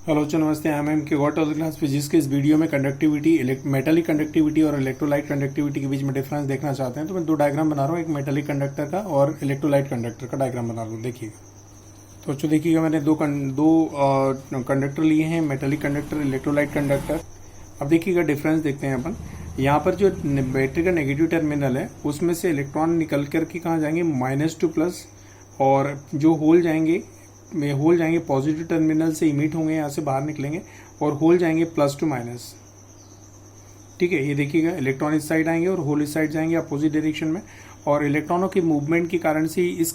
Hello बच्चों, नमस्ते। I am के गॉट ऑफ क्लास फिजिक्स के इस वीडियो में कंडक्टिविटी, मेटेलिक कंडक्टिविटी और इलेक्ट्रोलाइट कंडक्टिविटी के बीच में डिफरेंस देखना चाहते हैं। तो मैं दो डायग्राम बना रहा हूँ, एक मेटेलिक कंडक्टर का और इलेक्ट्रोलाइट कंडक्टर का डायग्राम बना रहा हूँ। देखिएगा तो बच्चों, देखिएगा मैंने दो कंडक्टर लिए हैं, मेटेलिक कंडक्टर, इलेक्ट्रोलाइट कंडक्टर। अब देखिएगा डिफरेंस देखते हैं अपन। यहाँ पर जो बैटरी का नेगेटिव टर्मिनल है उसमें से इलेक्ट्रॉन निकल करके कहाँ जाएंगे, माइनस टू प्लस, और जो होल जाएंगे पॉजिटिव टर्मिनल से इमिट होंगे, यहाँ से बाहर निकलेंगे, और होल जाएंगे प्लस टू माइनस। ठीक है, ये देखिएगा इलेक्ट्रॉन इस साइड आएंगे और होल इस साइड जाएंगे अपोजिट डायरेक्शन में। और इलेक्ट्रॉनों के मूवमेंट के कारण से इस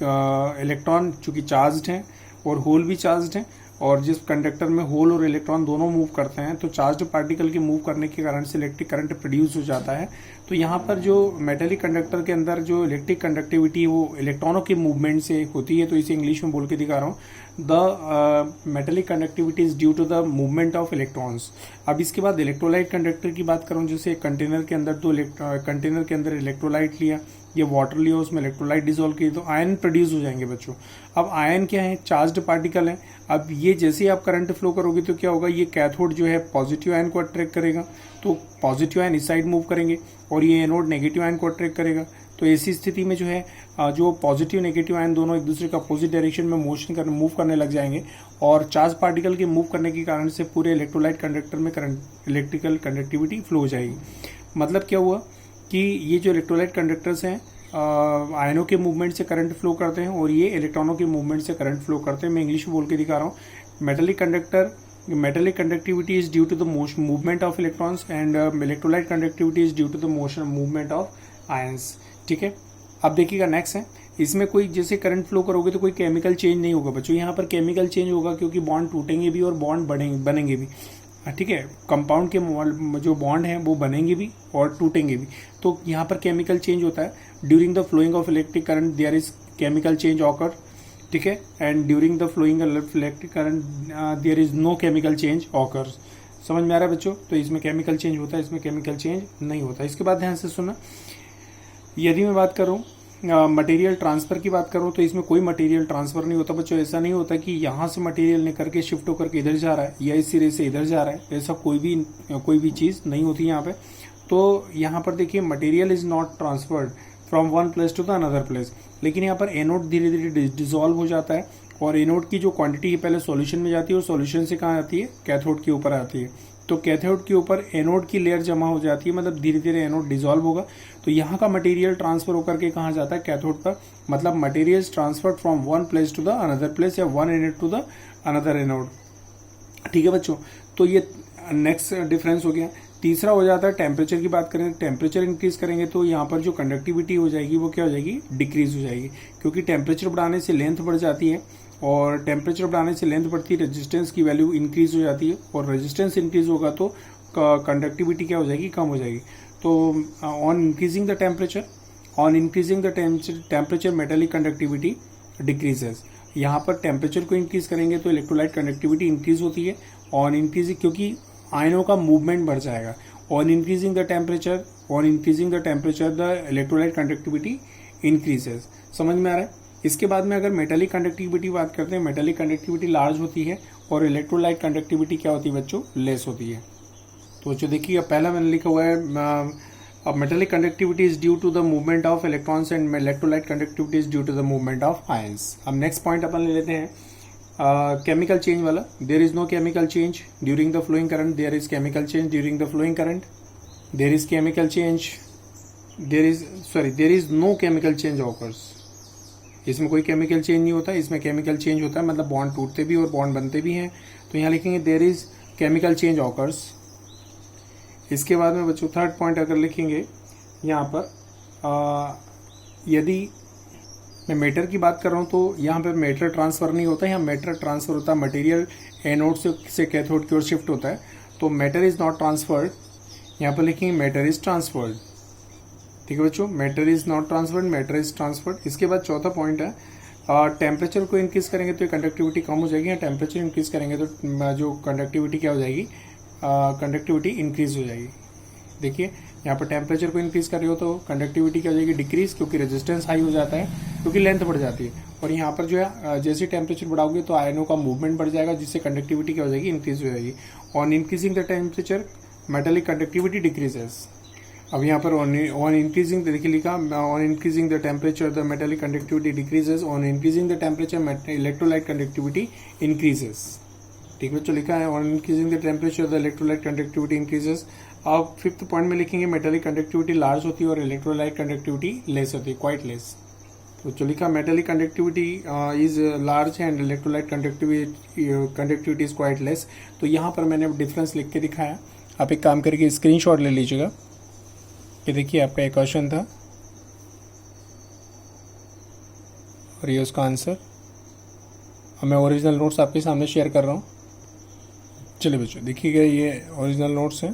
इलेक्ट्रॉन चूंकि चार्ज्ड हैं और होल भी चार्ज्ड हैं, और जिस कंडक्टर में होल और इलेक्ट्रॉन दोनों मूव करते हैं तो चार्ज्ड पार्टिकल के मूव करने के कारण से इलेक्ट्रिक करंट प्रोड्यूस हो जाता है। तो यहाँ पर जो मेटेलिक कंडक्टर के अंदर जो इलेक्ट्रिक कंडक्टिविटी वो इलेक्ट्रॉनों के मूवमेंट से होती है। तो इसे इंग्लिश में बोल के दिखा रहा हूँ, the metallic conductivity is due to the movement of electrons. अब इसके बाद इलेक्ट्रोलाइट कंडक्टर की बात करूँ, जैसे कंटेनर के अंदर कंटेनर के अंदर इलेक्ट्रोलाइट लिया, ये वाटर लिया, उसमें इलेक्ट्रोलाइट डिसॉल्व किए तो आयन प्रोड्यूस हो जाएंगे बच्चों। अब आयन क्या है, चार्ज्ड पार्टिकल है। अब ये जैसे ही आप करंट फ्लो करोगे तो क्या होगा, ये कैथोड जो है पॉजिटिव आयन को अट्रैक्ट करेगा, तो पॉजिटिव आयन इस साइड मूव करेंगे, और ये एनोड नेगेटिव आयन को अट्रैक्ट करेगा। तो ऐसी स्थिति में जो है जो पॉजिटिव नेगेटिव आयन दोनों एक दूसरे का अपोजिट डायरेक्शन में मूव करने लग जाएंगे, और चार्ज पार्टिकल के मूव करने के कारण से पूरे इलेक्ट्रोलाइट कंडक्टर में इलेक्ट्रिकल कंडक्टिविटी फ्लो हो जाएगी। मतलब क्या हुआ कि ये जो इलेक्ट्रोलाइट कंडक्टर्स हैं आयनों के मूवमेंट से करंट फ्लो करते हैं, और ये इलेक्ट्रॉनों के मूवमेंट से करंट फ्लो करते हैं। मैं इंग्लिश में बोल के दिखा रहा हूँ। Metallic conductivity is due to the motion movement of electrons, and electrolyte conductivity is due to the motion movement of ions. ठीक है, अब देखिएगा नेक्स्ट है, इसमें कोई जैसे करंट फ्लो करोगे तो कोई केमिकल चेंज नहीं होगा बच्चों। यहाँ पर केमिकल चेंज होगा क्योंकि बॉन्ड टूटेंगे भी और बॉन्ड बनेंगे भी। ठीक है, कंपाउंड के जो बॉन्ड हैं वो बनेंगे भी और टूटेंगे भी। तो यहाँ पर केमिकल चेंज होता है। During the flowing of electric current there is chemical change occur. ठीक है, and during the flowing of electric current there is no chemical change occur. समझ में आ रहा है बच्चों? तो इसमें केमिकल चेंज होता है, इसमें केमिकल चेंज नहीं होता। इसके बाद ध्यान से सुना, यदि मैं बात करूँ मटेरियल ट्रांसफर की बात करूं तो इसमें कोई मटेरियल ट्रांसफर नहीं होता बच्चों। ऐसा नहीं होता कि यहाँ से मटेरियल निकल के शिफ्ट होकर के इधर जा रहा है या इस सिरे से इधर जा रहा है, ऐसा कोई भी चीज़ नहीं होती यहाँ पे। तो यहाँ पर देखिए material is not transferred from one place to the another place, लेकिन यहाँ पर एनोड धीरे धीरे डिजोल्व हो जाता है, और एनोड की जो क्वांटिटी है पहले सॉल्यूशन में जाती है और सॉल्यूशन से कहाँ आती है, कैथोड के ऊपर आती है। तो कैथोड के ऊपर एनोड की लेयर जमा हो जाती है, मतलब धीरे धीरे एनोड डिसॉल्व होगा। तो यहाँ का मटेरियल ट्रांसफर होकर के कहाँ जाता है, कैथोड पर। मतलब material transferred from one place to the another place, या one anode to the another anode. ठीक है बच्चों, तो ये नेक्स्ट डिफरेंस हो गया। तीसरा हो जाता है टेम्परेचर की बात करें। टेम्परेचर इंक्रीज करेंगे तो यहाँ पर जो कंडक्टिविटी हो जाएगी वो क्या हो जाएगी, डिक्रीज हो जाएगी, क्योंकि टेम्परेचर बढ़ाने से लेंथ बढ़ जाती है, और टेम्परेचर बढ़ाने से लेंथ बढ़ती है, रेजिस्टेंस की वैल्यू इंक्रीज हो जाती है, और रेजिस्टेंस इंक्रीज होगा तो कंडक्टिविटी क्या हो जाएगी, कम हो जाएगी। तो on increasing the temperature metallic conductivity decreases. यहाँ पर टेम्परेचर को इंक्रीज करेंगे तो इलेक्ट्रोलाइट कंडक्टिविटी इंक्रीज होती है। ऑन इंक्रीजिंग, क्योंकि आयनों का मूवमेंट बढ़ जाएगा। On increasing the temperature the electrolyte conductivity increases. समझ में आ रहा है? इसके बाद में अगर मेटेलिक कंडक्टिविटी बात करते हैं, मेटेलिक कंडक्टिविटी लार्ज होती है और इलेक्ट्रोलाइट कंडक्टिविटी क्या होती है बच्चों, लेस होती है। तो बच्चों देखिए, पहला मैंने लिखा हुआ है metallic conductivity is due to the movement of electrons, and electrolyte conductivity is due to the movement of ions. अब नेक्स्ट पॉइंट अपन ले लेते हैं केमिकल चेंज वाला। There is no chemical change during the flowing current, there is chemical change during the flowing current, there is no chemical change occurs. इसमें कोई chemical change नहीं होता, इसमें केमिकल चेंज होता है, मतलब बॉन्ड टूटते भी और बॉन्ड बनते भी हैं। तो यहाँ लिखेंगे there is chemical change occurs. इसके बाद में बच्चों थर्ड पॉइंट अगर लिखेंगे यहाँ पर, यदि मैं मैटर की बात कर रहा हूँ तो यहाँ पर मैटर ट्रांसफर नहीं होता, यहाँ मैटर ट्रांसफर होता है, मटेरियल एनोड से कैथोड की ओर शिफ्ट होता है। तो मैटर इज नॉट ट्रांसफर्ड, यहाँ पर लिखेंगे मैटर इज ट्रांसफर्ड। ठीक है बच्चों, matter is not transferred, matter is transferred. इसके बाद चौथा पॉइंट है, टेम्परेचर को इंक्रीज करेंगे तो कंडक्टिविटी कम हो जाएगी, या टेम्परेचर इंक्रीज करेंगे तो जो कंडक्टिविटी क्या हो जाएगी, कंडक्टिविटी इंक्रीज हो जाएगी। देखिए यहाँ पर टेम्परेचर को इंक्रीज कर रहे हो तो कंडक्टिविटी क्या हो जाएगी डिक्रीज, क्योंकि रेजिस्टेंस हाई हो जाता है, क्योंकि लेंथ बढ़ जाती है। और यहाँ पर जो है जैसे टेम्परेचर बढ़ाओगे तो आयनों का मूवमेंट बढ़ जाएगा, जिससे कंडक्टिविटी क्या हो जाएगी इंक्रीज हो जाएगी। On increasing the temperature metallic conductivity decreases. अब यहाँ पर ऑन इंक्रीजिंग देखिए लिखा, on increasing the temperature the metallic conductivity decreases, on increasing the temperature electrolyte conductivity increases. ठीक है, जो लिखा है on increasing the temperature the electrolyte conductivity increases. आप 5th पॉइंट में लिखेंगे मेटेलिक कंडक्टिविटी लार्ज होती है और इलेक्ट्रोलाइट कंडक्टिविटी लेस होती है, क्वाइट लेस। तो जो लिखा metallic conductivity is large and electrolyte conductivity is quite less. तो यहाँ पर मैंने डिफरेंस लिख के दिखाया। आप एक काम करके स्क्रीनशॉट ले लीजिएगा। ये देखिए आपका एक क्वेश्चन था और ये उसका आंसर। अब मैं ओरिजिनल नोट्स आपके सामने शेयर कर रहा हूँ। चलिए बच्चों देखिएगा, ये ओरिजिनल नोट्स हैं।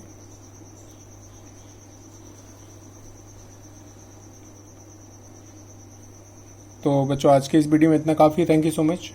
तो बच्चों आज के इस वीडियो में इतना काफ़ी है। Thank you so much.